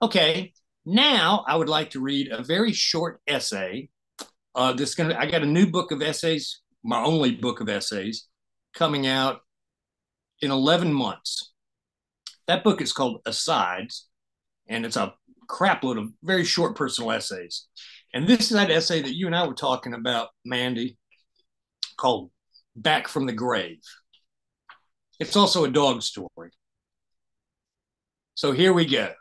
Okay, now I would like to read a very short essay. I got a new book of essays, my only book of essays, coming out in 11 months. That book is called Asides, and it's a crapload of very short personal essays. And this is that essay that you and I were talking about, Mandy, called Back from the Grave. It's also a dog story. So here we go.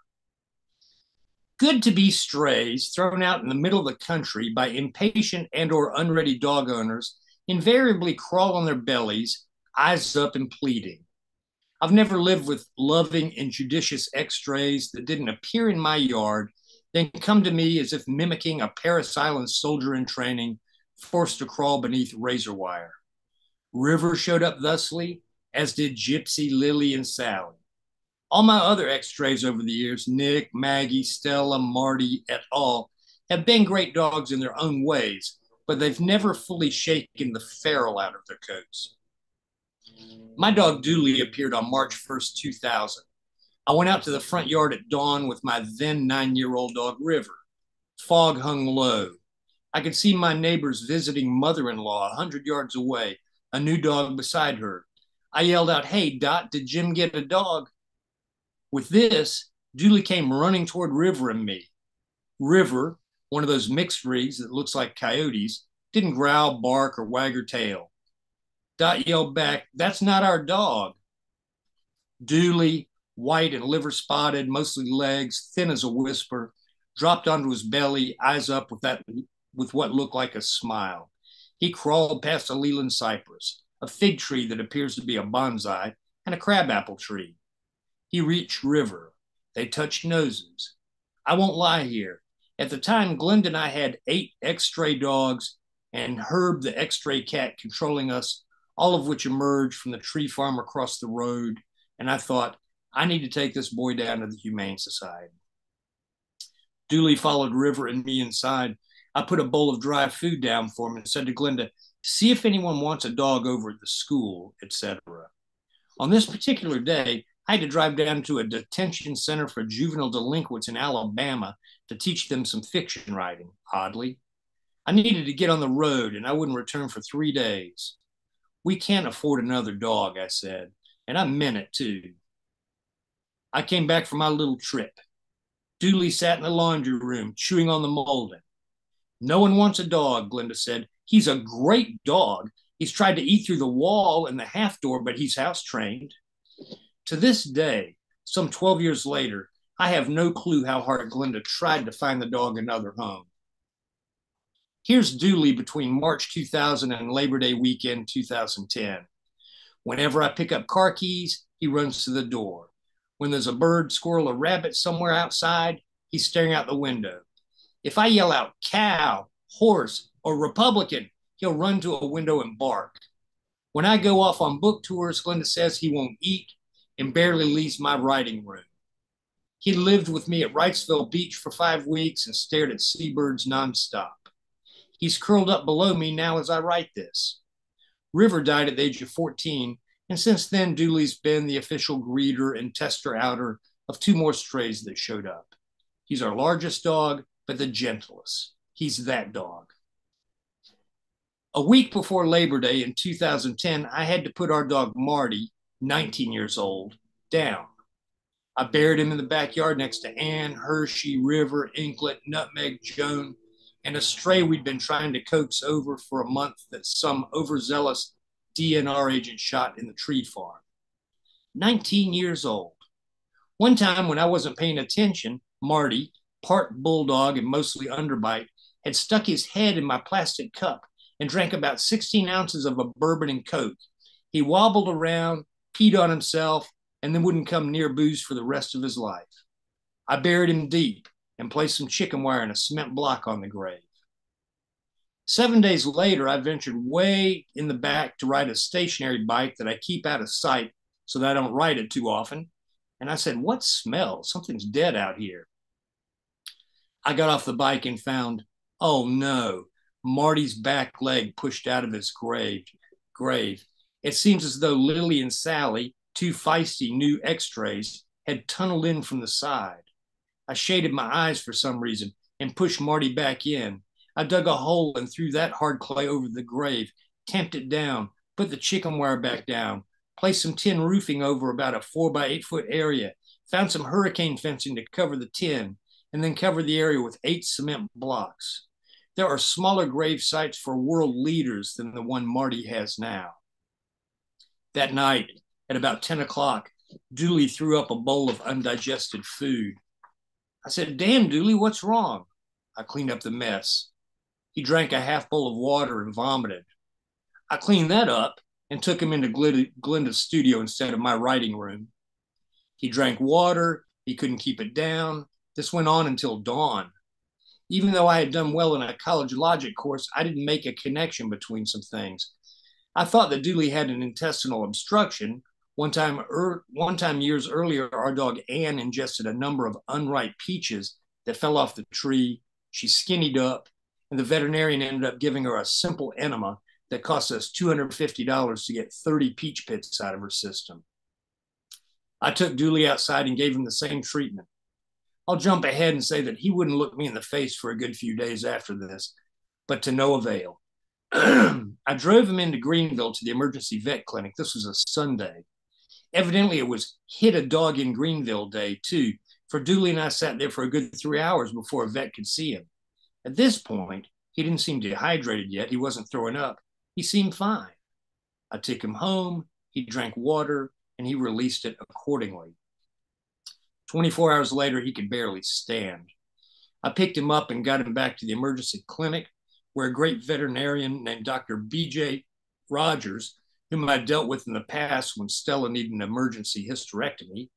Good to be strays thrown out in the middle of the country by impatient and or unready dog owners invariably crawl on their bellies, eyes up and pleading. I've never lived with loving and judicious ex-strays that didn't appear in my yard, then come to me as if mimicking a Paris Island soldier in training, forced to crawl beneath razor wire. River showed up thusly, as did Gypsy, Lily, and Sally. All my other ex-strays over the years, Nick, Maggie, Stella, Marty, et al., have been great dogs in their own ways, but they've never fully shaken the feral out of their coats. My dog Dooley appeared on March 1st, 2000. I went out to the front yard at dawn with my then 9-year-old dog River. Fog hung low. I could see my neighbor's visiting mother-in-law 100 yards away, a new dog beside her. I yelled out, "Hey, Dot, did Jim get a dog?" With this, Dooley came running toward River and me. River, one of those mixed breeds that looks like coyotes, didn't growl, bark, or wag her tail. Dot yelled back, "That's not our dog." Dooley, white and liver spotted, mostly legs, thin as a whisper, dropped onto his belly, eyes up with what looked like a smile. He crawled past a Leland cypress, a fig tree that appears to be a bonsai, and a crabapple tree. He reached River. They touched noses. I won't lie here. At the time, Glenda and I had 8 ex-stray dogs and Herb the ex-stray cat controlling us, all of which emerged from the tree farm across the road. And I thought, I need to take this boy down to the Humane Society. Dooley followed River and me inside. I put a bowl of dry food down for him and said to Glenda, "See if anyone wants a dog over at the school," etc. On this particular day, I had to drive down to a detention center for juvenile delinquents in Alabama to teach them some fiction writing, oddly. I needed to get on the road and I wouldn't return for 3 days. "We can't afford another dog," I said, and I meant it too. I came back from my little trip. Dooley sat in the laundry room, chewing on the molding. "No one wants a dog," Glenda said. "He's a great dog. He's tried to eat through the wall and the half door, but he's house trained." To this day, some 12 years later, I have no clue how hard Glenda tried to find the dog another home. Here's Dooley between March 2000 and Labor Day weekend 2010. Whenever I pick up car keys, he runs to the door. When there's a bird, squirrel, or rabbit somewhere outside, he's staring out the window. If I yell out cow, horse, or Republican, he'll run to a window and bark. When I go off on book tours, Glenda says he won't eat and barely leaves my writing room. He lived with me at Wrightsville Beach for 5 weeks and stared at seabirds nonstop. He's curled up below me now as I write this. River died at the age of 14, and since then, Dooley's been the official greeter and tester outer of 2 more strays that showed up. He's our largest dog, but the gentlest. He's that dog. A week before Labor Day in 2010, I had to put our dog Marty, 19 years old, down. I buried him in the backyard next to Ann, Hershey, River, Inklet, Nutmeg, Joan, and a stray we'd been trying to coax over for a month that some overzealous DNR agent shot in the tree farm. 19 years old. One time when I wasn't paying attention, Marty, part bulldog and mostly underbite, had stuck his head in my plastic cup and drank about 16 ounces of a bourbon and Coke. He wobbled around, peed on himself, and then wouldn't come near booze for the rest of his life. I buried him deep and placed some chicken wire in a cement block on the grave. 7 days later, I ventured way in the back to ride a stationary bike that I keep out of sight so that I don't ride it too often. And I said, "What smell? Something's dead out here." I got off the bike and found, oh no, Marty's back leg pushed out of his grave. It seems as though Lily and Sally, 2 feisty new x-rays, had tunneled in from the side. I shaded my eyes for some reason and pushed Marty back in. I dug a hole and threw that hard clay over the grave, tamped it down, put the chicken wire back down, placed some tin roofing over about a 4 by 8 foot area, found some hurricane fencing to cover the tin, and then covered the area with 8 cement blocks. There are smaller grave sites for world leaders than the one Marty has now. That night, at about 10 o'clock, Dooley threw up a bowl of undigested food. I said, "Damn, Dooley, what's wrong?" I cleaned up the mess. He drank a half bowl of water and vomited. I cleaned that up and took him into Glenda's studio instead of my writing room. He drank water. He couldn't keep it down. This went on until dawn. Even though I had done well in a college logic course, I didn't make a connection between some things. I thought that Dooley had an intestinal obstruction. One time years earlier, our dog Anne ingested a number of unripe peaches that fell off the tree. She skinnied up, and the veterinarian ended up giving her a simple enema that cost us $250 to get 30 peach pits out of her system. I took Dooley outside and gave him the same treatment. I'll jump ahead and say that he wouldn't look me in the face for a good few days after this, but to no avail. I drove him into Greenville to the emergency vet clinic. This was a Sunday. Evidently, it was hit a dog in Greenville day, too, for Dooley and I sat there for a good 3 hours before a vet could see him. At this point, he didn't seem dehydrated yet. He wasn't throwing up. He seemed fine. I took him home. He drank water, and he released it accordingly. 24 hours later, he could barely stand. I picked him up and got him back to the emergency clinic, where a great veterinarian named Dr. B.J. Rogers, whom I dealt with in the past when Stella needed an emergency hysterectomy,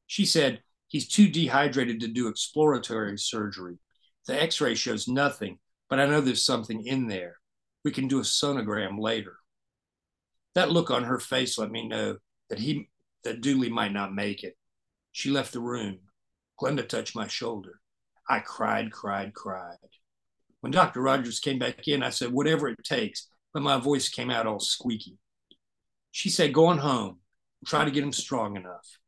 she said, "He's too dehydrated to do exploratory surgery. The x-ray shows nothing, but I know there's something in there. We can do a sonogram later." That look on her face let me know that Dooley might not make it. She left the room. Glenda touched my shoulder. I cried. When Dr. Rogers came back in, I said, "Whatever it takes," but my voice came out all squeaky. She said, "Go on home. Try to get him strong enough."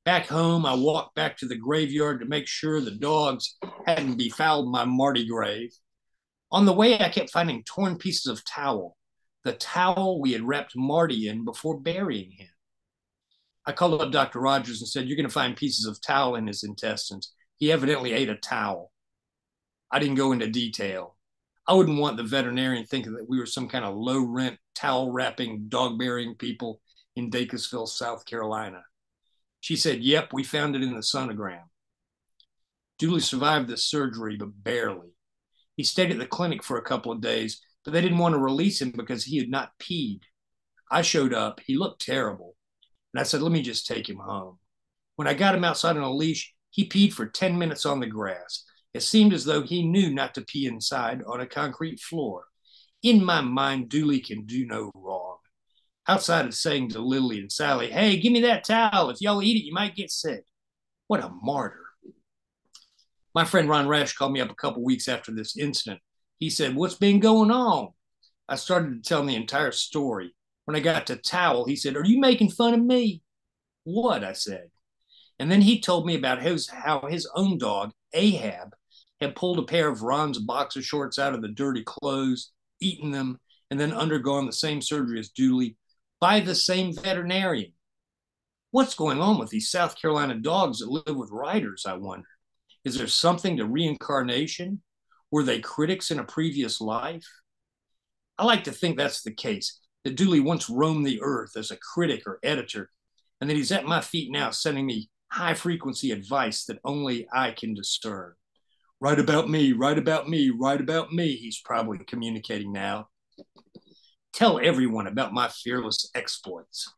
Back home, I walked back to the graveyard to make sure the dogs hadn't befouled my Marty grave. On the way, I kept finding torn pieces of towel, the towel we had wrapped Marty in before burying him. I called up Dr. Rogers and said, "You're going to find pieces of towel in his intestines. He evidently ate a towel." I didn't go into detail. I wouldn't want the veterinarian thinking that we were some kind of low-rent, towel-wrapping, dog-burying people in Dacusville, South Carolina. She said, "Yep, we found it in the sonogram." Dooley survived this surgery, but barely. He stayed at the clinic for a couple of days, but they didn't want to release him because he had not peed. I showed up. He looked terrible. And I said, "Let me just take him home." When I got him outside on a leash, he peed for 10 minutes on the grass. It seemed as though he knew not to pee inside on a concrete floor. In my mind, Dooley can do no wrong. Outside of saying to Lily and Sally, "Hey, give me that towel. If y'all eat it, you might get sick." What a martyr. My friend Ron Rash called me up a couple weeks after this incident. He said, "What's been going on?" I started to tell him the entire story. When I got to towel, he said, "Are you making fun of me?" "What?" I said. And then he told me about how his own dog, Ahab, had pulled a pair of Ron's boxer shorts out of the dirty clothes, eaten them, and then undergone the same surgery as Dooley by the same veterinarian. What's going on with these South Carolina dogs that live with writers, I wonder? Is there something to reincarnation? Were they critics in a previous life? I like to think that's the case, that Dooley once roamed the earth as a critic or editor, and that he's at my feet now sending me high-frequency advice that only I can discern. "Write about me, write about me, write about me," he's probably communicating now. Tell everyone about my fearless exploits.